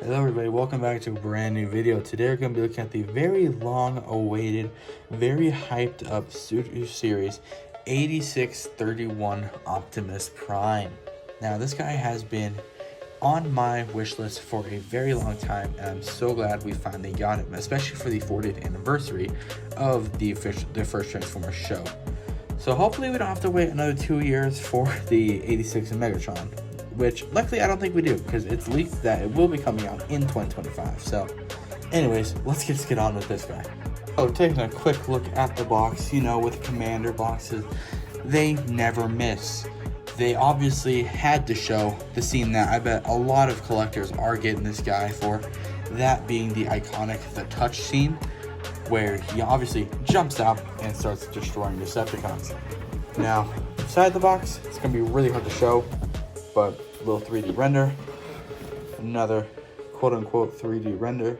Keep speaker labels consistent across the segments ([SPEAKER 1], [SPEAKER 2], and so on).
[SPEAKER 1] Hello everybody, welcome back to a brand new video. Today we're going to be looking at the very long awaited, very hyped up series 8631 Optimus Prime. Now this guy has been on my wish list for a very long time, and I'm so glad we finally got him, especially for the 40th anniversary of the first Transformers show. So hopefully we don't have to wait another 2 years for the 86 Megatron, which luckily I don't think we do, because it's leaked that it will be coming out in 2025. So anyways, let's just get on with this guy. So taking a quick look at the box, you know, with Commander boxes, they never miss. They obviously had to show the scene that I bet a lot of collectors are getting this guy for, that being the iconic The Touch scene, where he obviously jumps out and starts destroying Decepticons. Now, inside the box, it's going to be really hard to show, but a little 3D render, another quote-unquote 3D render,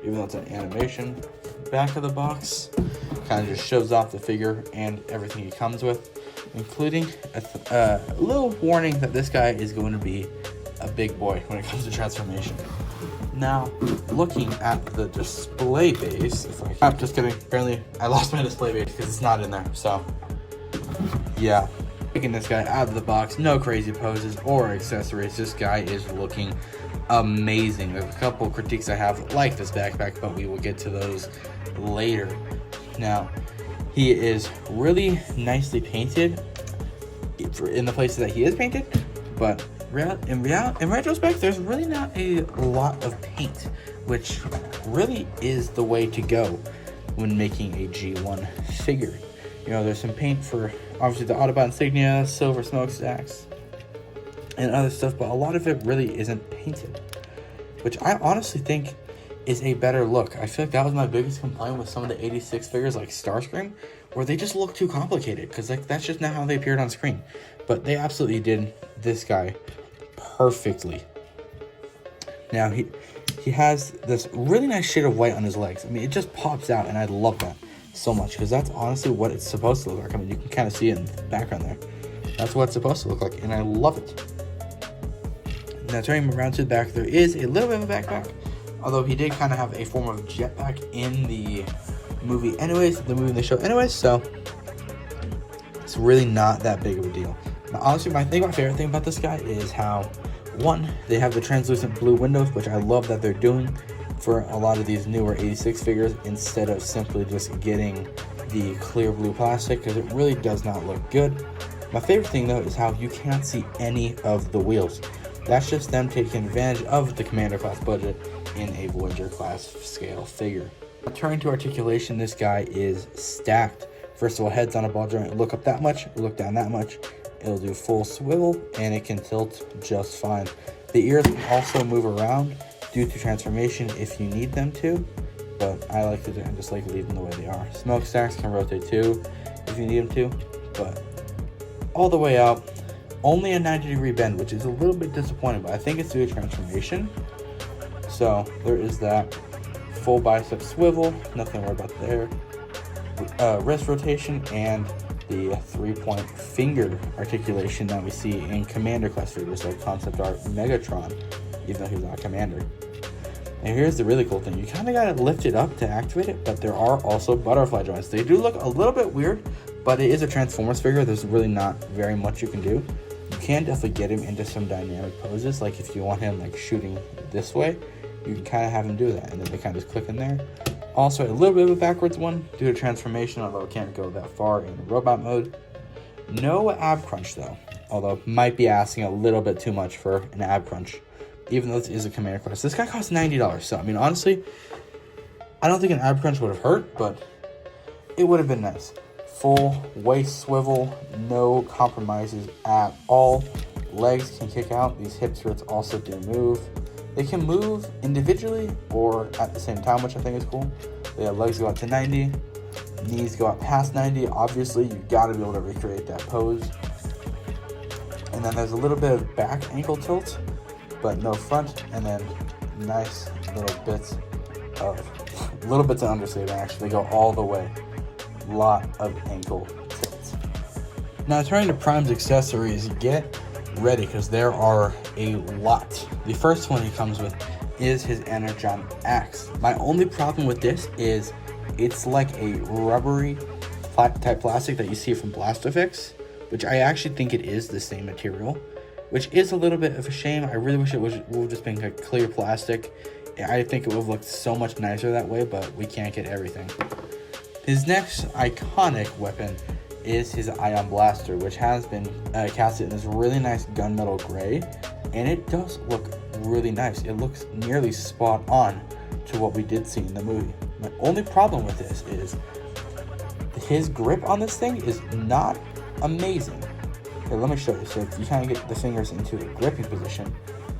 [SPEAKER 1] even though it's an animation. Back of the box kind of just shows off the figure and everything he comes with, including a little warning that this guy is going to be a big boy when it comes to transformation. Now, looking at the display base, I'm just kidding, apparently I lost my display base because it's not in there, so yeah. Taking this guy out of the box, no crazy poses or accessories. This guy is looking amazing. There's a couple critiques I have, like this backpack, but we will get to those later. Now, he is really nicely painted in the places that he is painted, but in retrospect, there's really not a lot of paint, which really is the way to go when making a G1 figure. You know, there's some paint for obviously the Autobot insignia, silver smokestacks, and other stuff, but a lot of it really isn't painted, which I honestly think is a better look. I feel like that was my biggest complaint with some of the 86 figures like Starscream, where they just look too complicated, because like that's just not how they appeared on screen. But they absolutely did this guy perfectly. Now he has this really nice shade of white on his legs. I mean, it just pops out, and I love that so much, because that's honestly what it's supposed to look like. I mean, you can kind of see it in the background there. That's what it's supposed to look like, and I love it. Now, turning around to the back, there is a little bit of a backpack, although he did kind of have a form of jetpack in the movie anyways, the show anyways, so it's really not that big of a deal. Now, honestly, my favorite thing about this guy is how, one, they have the translucent blue windows, which I love that they're doing for a lot of these newer 86 figures, instead of simply just getting the clear blue plastic, because it really does not look good. My favorite thing though is how you can't see any of the wheels. That's just them taking advantage of the Commander class budget in a Voyager class scale figure. Turning to articulation, this guy is stacked. First of all, head's on a ball joint. Look up that much, look down that much. It'll do full swivel, and it can tilt just fine. The ears can also move around due to transformation if you need them to, but I like to just like leave them the way they are. Smokestacks can rotate too if you need them to, but all the way out, only a 90-degree bend, which is a little bit disappointing, but I think it's due to transformation. So there is that. Full bicep swivel, nothing to worry about there. Wrist rotation, and the 3-point finger articulation that we see in Commander class figures like Concept Art Megatron, even though he's not a Commander. And here's the really cool thing. You kind of got to lift it up to activate it, but there are also butterfly joints. They do look a little bit weird, but it is a Transformers figure. There's really not very much you can do. You can definitely get him into some dynamic poses, like if you want him like shooting this way, you can kind of have him do that, and then they kind of just click in there. Also, a little bit of a backwards one due to transformation, although it can't go that far in robot mode. No ab crunch though, although might be asking a little bit too much for an ab crunch, even though this is a Commander class. This guy costs $90, so I mean, honestly, I don't think an ab crunch would have hurt, but it would have been nice. Full waist swivel, no compromises at all. Legs can kick out. These hip skirts also do move. They can move individually or at the same time, which I think is cool. They have legs go out to 90, knees go out past 90. Obviously, you got to be able to recreate that pose. And then there's a little bit of back ankle tilt, but no front. And then nice little bits of understatement. Actually, they go all the way. Lot of ankle tilts. Now, turning to Prime's accessories, get ready because there are a lot. The first one he comes with is his energon axe. My only problem with this is it's like a rubbery type plastic that you see from Blastafix, which I actually think it is the same material, which is a little bit of a shame. I really wish it would have just been like clear plastic. I think it would have looked so much nicer that way, but we can't get everything. His next iconic weapon is his Ion Blaster, which has been casted in this really nice gunmetal gray, and it does look really nice. It looks nearly spot on to what we did see in the movie. My only problem with this is his grip on this thing is not amazing. Here, let me show you. So you kind of get the fingers into a gripping position,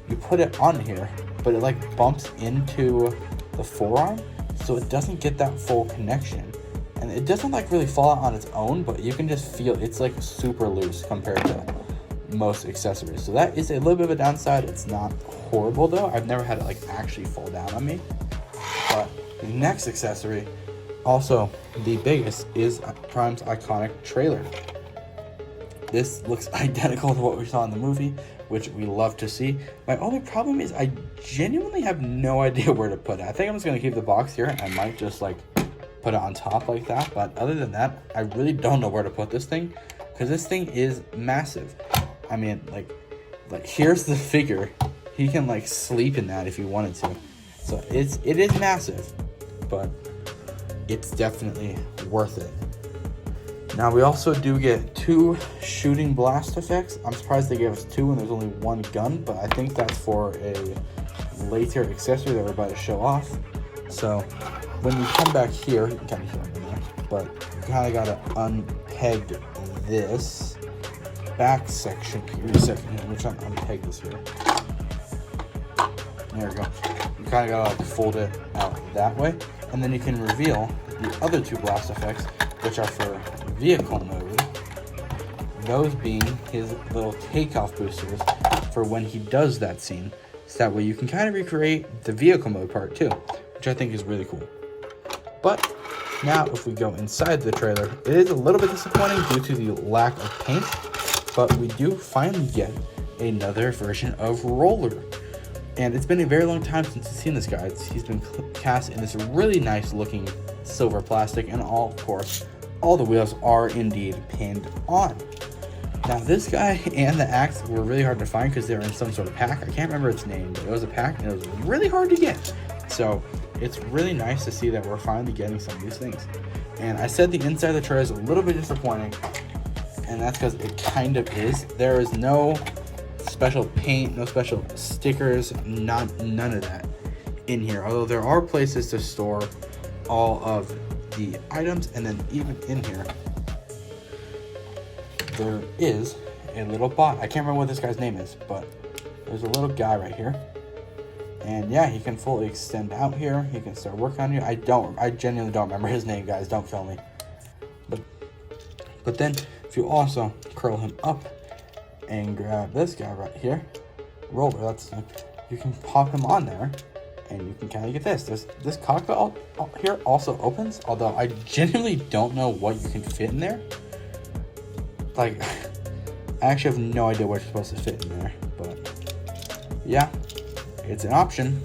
[SPEAKER 1] you put it on here, but it like bumps into the forearm, so it doesn't get that full connection. And it doesn't like really fall out on its own, but you can just feel it's like super loose compared to most accessories. So that is a little bit of a downside. It's not horrible though. I've never had it like actually fall down on me. But the next accessory, also the biggest, is Prime's iconic trailer. This looks identical to what we saw in the movie, which we love to see. My only problem is I genuinely have no idea where to put it. I think I'm just gonna keep the box here, and I might just like put it on top like that. But other than that, I really don't know where to put this thing, because this thing is massive. I mean, like here's the figure. He can like sleep in that if he wanted to. So it is massive, but it's definitely worth it. Now we also do get 2 shooting blast effects. I'm surprised they gave us 2 when there's only 1 gun, but I think that's for a later accessory that we're about to show off. So when you come back here, you can kind of hear them in there, but you kind of got to unpeg this back section here. We're trying to unpeg this here. There we go. You kind of got to like fold it out that way, and then you can reveal the other 2 blast effects, which are for vehicle mode, those being his little takeoff boosters for when he does that scene. So that way you can kind of recreate the vehicle mode part too, which I think is really cool. But now if we go inside the trailer, it is a little bit disappointing due to the lack of paint, but we do finally get another version of Roller. And it's been a very long time since you've seen this guy. He's been cast in this really nice looking silver plastic, and all, of course, all the wheels are indeed pinned on. Now this guy and the axe were really hard to find because they were in some sort of pack. I can't remember its name, but it was a pack and it was really hard to get. So it's really nice to see that we're finally getting some of these things. And I said the inside of the trailer is a little bit disappointing, and that's because it kind of is. There is no special paint, no special stickers, none of that in here. Although there are places to store all of the items, and then even in here there is a little bot. I can't remember what this guy's name is, but there's a little guy right here, and yeah, he can fully extend out here. He can start working on you. I genuinely don't remember his name, guys, don't kill me. But then if you also curl him up and grab this guy right here, Roller, you can pop him on there, and you can kind of get this. This cockpit here also opens, although I genuinely don't know what you can fit in there. Like, I actually have no idea what you're supposed to fit in there, but yeah, it's an option.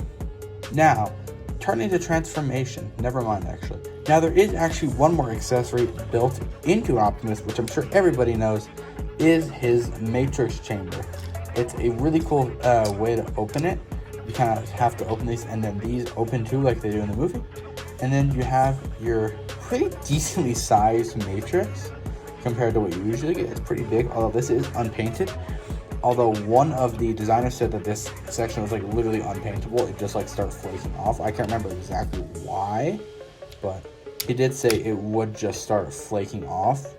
[SPEAKER 1] Now, turning to transformation. Never mind, actually. Now, there is actually one more accessory built into Optimus, which I'm sure everybody knows, is his Matrix Chamber. It's a really cool way to open it. You kind of have to open these, and then these open too, like they do in the movie. And then you have your pretty decently sized Matrix compared to what you usually get. It's pretty big, although this is unpainted. Although one of the designers said that this section was like literally unpaintable. It just like starts flaking off. I can't remember exactly why, but he did say it would just start flaking off.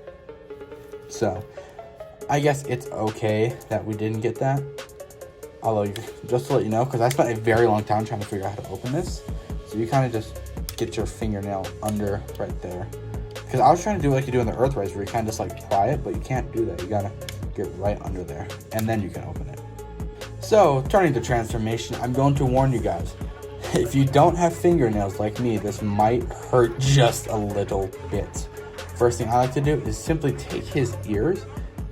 [SPEAKER 1] So I guess it's okay that we didn't get that. Although, just to let you know, because I spent a very long time trying to figure out how to open this. So you kind of just get your fingernail under right there. Because I was trying to do like you do in the Earthrise, where you kind of just like pry it, but you can't do that. You gotta get right under there, and then you can open it. So, turning to transformation, I'm going to warn you guys. If you don't have fingernails like me, this might hurt just a little bit. First thing I like to do is simply take his ears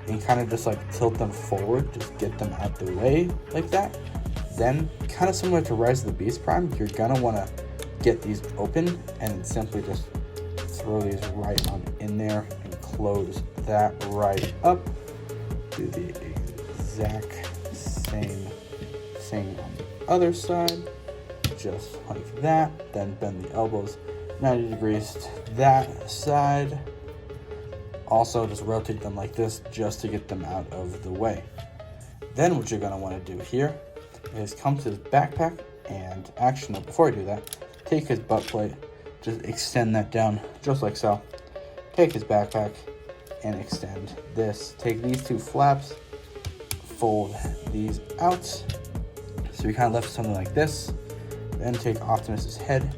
[SPEAKER 1] and kind of just like tilt them forward, just get them out the way like that. Then, kind of similar to Rise of the Beast Prime, you're gonna want to get these open and simply just throw these right on in there and close that right up. Do the exact same thing on the other side, just like that. Then bend the elbows 90 degrees to that side. Also, just rotate them like this just to get them out of the way. Then what you're going to want to do here is come to his backpack and actually, before you do that, take his butt plate, just extend that down just like so. Take his backpack and extend this. Take these two flaps, fold these out. So we kind of left something like this. Then take Optimus's head,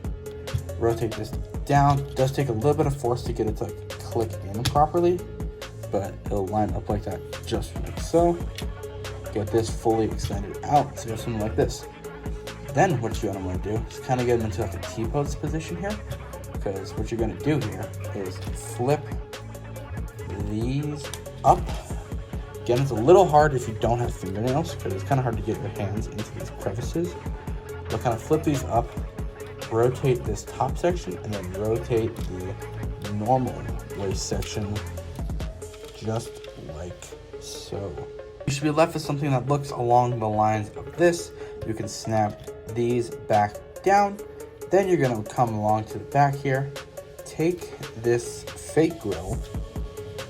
[SPEAKER 1] rotate this down. It does take a little bit of force to get it to like click in properly, but it'll line up like that just like so. Get this fully extended out, so you have something like this. Then what you're gonna want to do is kind of get them into like a T-pose position here, because what you're gonna do here is flip these up. Again, it's a little hard if you don't have fingernails, because it's kind of hard to get your hands into these crevices. But kind of flip these up, rotate this top section, and then rotate the normal waist section just like so. You should be left with something that looks along the lines of this. You can snap these back down. Then you're gonna come along to the back here, take this fake grill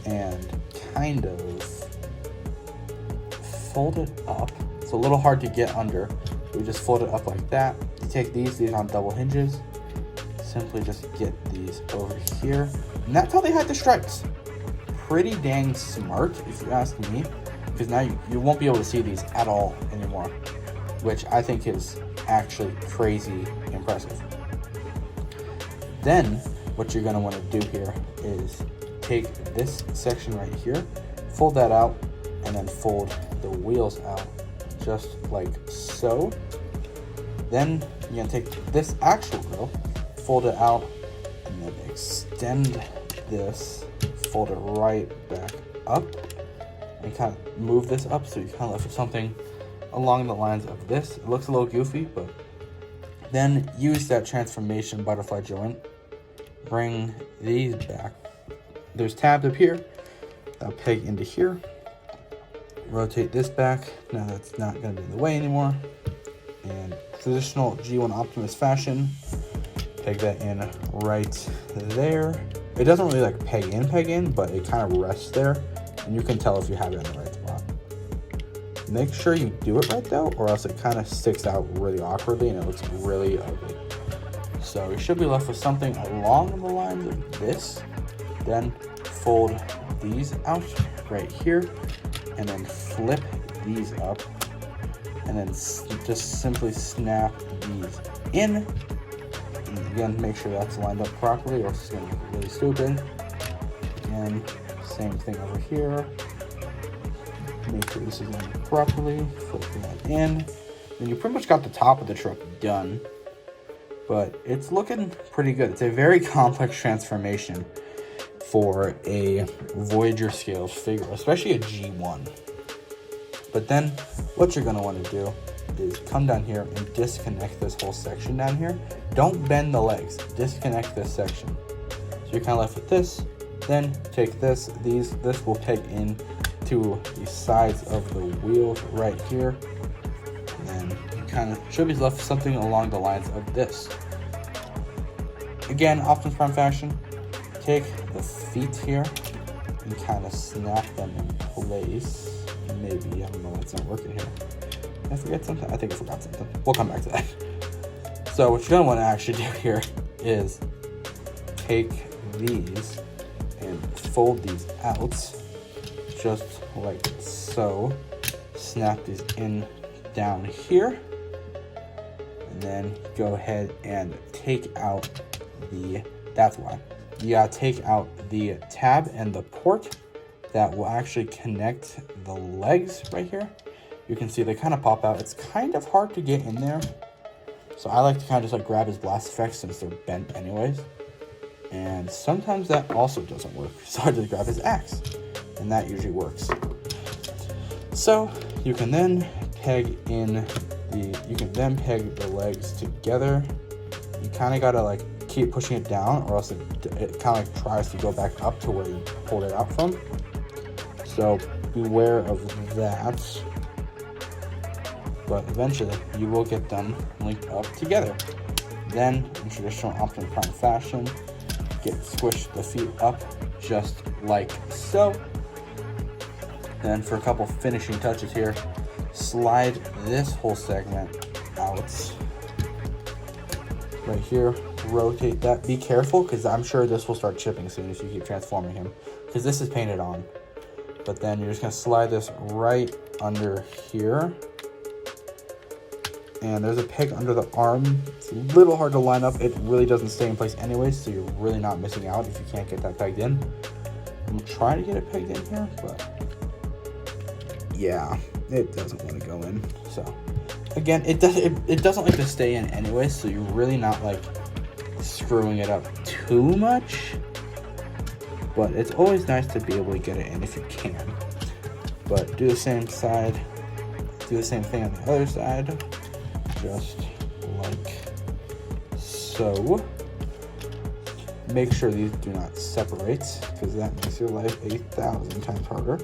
[SPEAKER 1] and kind of fold it up. It's a little hard to get under. We just fold it up like that. You take these on double hinges. Simply just get these over here. And that's how they had the stripes. Pretty dang smart, if you ask me. Because now you won't be able to see these at all anymore, which I think is actually crazy impressive. Then what you're going to want to do here is take this section right here, fold that out, and then fold the wheels out just like so. Then you're going to take this actual grill, fold it out, and then extend this, fold it right back up, and kind of move this up so you kind of left with something along the lines of this. It looks a little goofy, but then use that transformation butterfly joint, bring these back. There's tabs up here, I'll peg into here, rotate this back. Now that's not going to be in the way anymore. And traditional G1 Optimus fashion, peg that in right there. It doesn't really like peg in, but it kind of rests there. And you can tell if you have it in the right spot. Make sure you do it right though, or else it kind of sticks out really awkwardly and it looks really ugly. So you should be left with something along the lines of this. Then fold these out right here, and then flip these up, and then just simply snap these in. And again, make sure that's lined up properly, or it's going to look really stupid. And same thing over here. Make sure this is lined up properly. Flip that in. And you pretty much got the top of the truck done. But it's looking pretty good. It's a very complex transformation for a Voyager scale figure, especially a G1. But then what you're going to want to do is come down here and disconnect this whole section down here. Don't bend the legs. Disconnect this section. So you're kind of left with this. Then take this. This will peg in to the sides of the wheels right here. And then you kind of should be left with something along the lines of this. Again, Optimus Prime fashion. Take the feet here and kind of snap them in place. Maybe, I don't know why it's not working here. Did I forget something? I think I forgot something. We'll come back to that. So what you're gonna want to actually do here is take these and fold these out just like so. Snap these in down here, and then go ahead and take out that's why. You gotta take out the tab and the port that will actually connect the legs right here. You can see they kind of pop out. It's kind of hard to get in there. So I like to kind of just like grab his blast effects since they're bent anyways. And sometimes that also doesn't work. So I just grab his axe and that usually works. So you can then peg in you can then peg the legs together. You kind of gotta like keep pushing it down, or else it kind of like tries to go back up to where you pulled it out from. So beware of that. But eventually you will get them linked up together. Then in traditional Optimus Prime fashion, squish the feet up just like so. Then for a couple finishing touches here, slide this whole segment out right here, rotate that. Be careful, because I'm sure this will start chipping soon if you keep transforming him, because this is painted on. But then you're just gonna slide this right under here, and there's a peg under the arm. It's a little hard to line up. It really doesn't stay in place anyways, so you're really not missing out if you can't get that pegged in. I'm trying to get it pegged in here, but yeah, it doesn't want to go in. So again, it doesn't like to stay in anyway, so you're really not like screwing it up too much. But it's always nice to be able to get it in if you can. But do the same side, do the same thing on the other side, just like so. Make sure these do not separate, because that makes your life 1,000 times harder.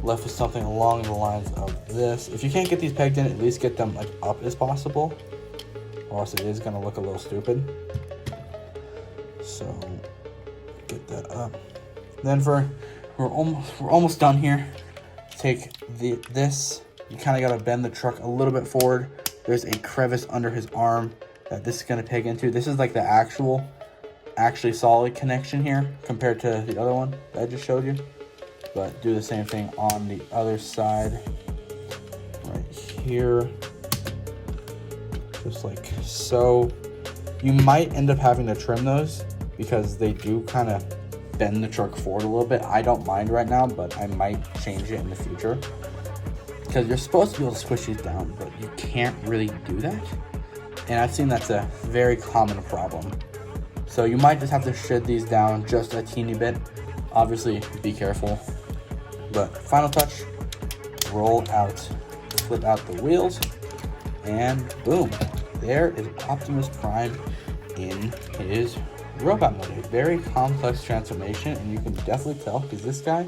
[SPEAKER 1] Left with something along the lines of this. If you can't get these pegged in, at least get them like up as possible, or else it is going to look a little stupid. So get that up. Then we're almost done here. Take this. You kind of got to bend the truck a little bit forward. There's a crevice under his arm that this is going to peg into. This is like the actually solid connection here compared to the other one that I just showed you. But do the same thing on the other side right here, just like so. You might end up having to trim those because they do kind of bend the truck forward a little bit. I don't mind right now, but I might change it in the future, because you're supposed to be able to squish these down, but you can't really do that. And I've seen that's a very common problem. So you might just have to shed these down just a teeny bit. Obviously, be careful. But final touch, roll out, flip out the wheels, and boom, there is Optimus Prime in his robot mode. A very complex transformation, and you can definitely tell, because this guy,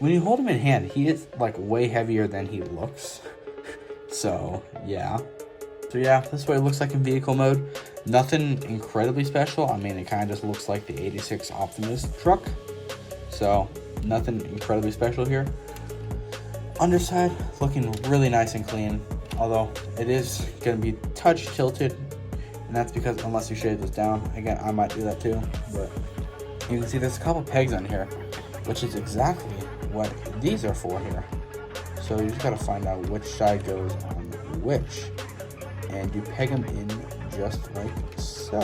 [SPEAKER 1] when you hold him in hand, he is like way heavier than he looks. So yeah, this is what it looks like in vehicle mode. Nothing incredibly special. I mean, it kind of just looks like the 86 Optimus truck. So nothing incredibly special here. Underside looking really nice and clean, although it is going to be touch tilted, and that's because unless you shade this down, again, I might do that too. But you can see there's a couple pegs on here, which is exactly what these are for here. So you just got to find out which side goes on which, and you peg them in just like so.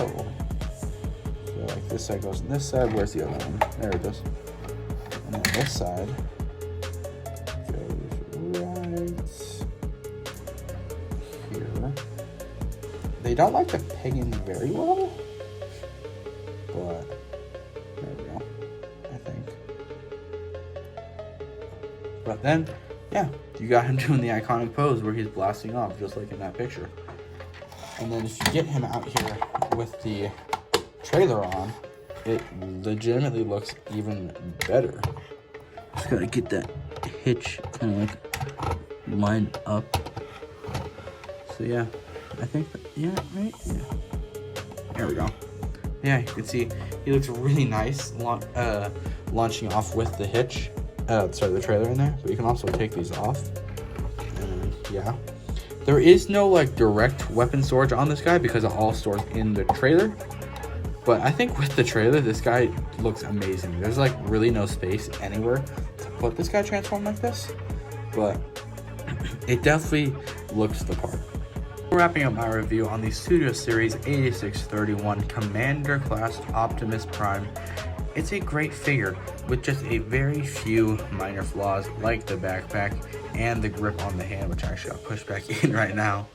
[SPEAKER 1] So like this side goes on this side. Where's the other one? There it goes. And then this side goes right here. They don't like to peg in very well, but there we go, I think. But then, yeah, you got him doing the iconic pose where he's blasting off, just like in that picture. And then if you get him out here with the trailer on, it legitimately looks even better. Just gotta get that hitch kind of like lined up. So yeah, I think that, yeah, right? Yeah. There we go. Yeah, you can see he looks really nice launching off with the hitch. The trailer in there. But you can also take these off. And yeah. There is no like direct weapon storage on this guy because it all stores in the trailer. But I think with the trailer, this guy looks amazing. There's like really no space anywhere to put this guy transformed like this. But it definitely looks the part. Wrapping up my review on the Studio Series 8631 Commander Class Optimus Prime. It's a great figure with just a very few minor flaws, like the backpack and the grip on the hand, which I actually got pushed back in right now.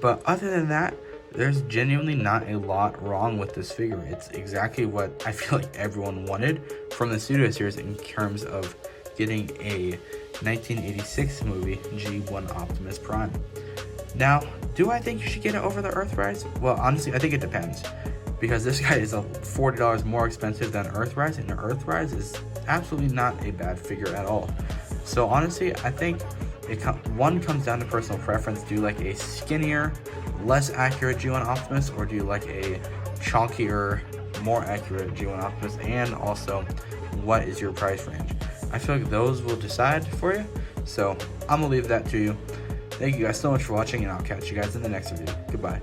[SPEAKER 1] But other than that, there's genuinely not a lot wrong with this figure. It's exactly what I feel like everyone wanted from the Studio Series in terms of getting a 1986 movie G1 Optimus Prime. Now, do I think you should get it over the Earthrise? Well, honestly, I think it depends, because this guy is $40 more expensive than Earthrise, and the Earthrise is absolutely not a bad figure at all. So honestly, I think one comes down to personal preference. Do you like a skinnier, less accurate G1 Optimus, or do you like a chunkier, more accurate G1 Optimus? And also, what is your price range? I feel like those will decide for you. So I'm gonna leave that to you. Thank you guys so much for watching, and I'll catch you guys in the next video. Goodbye.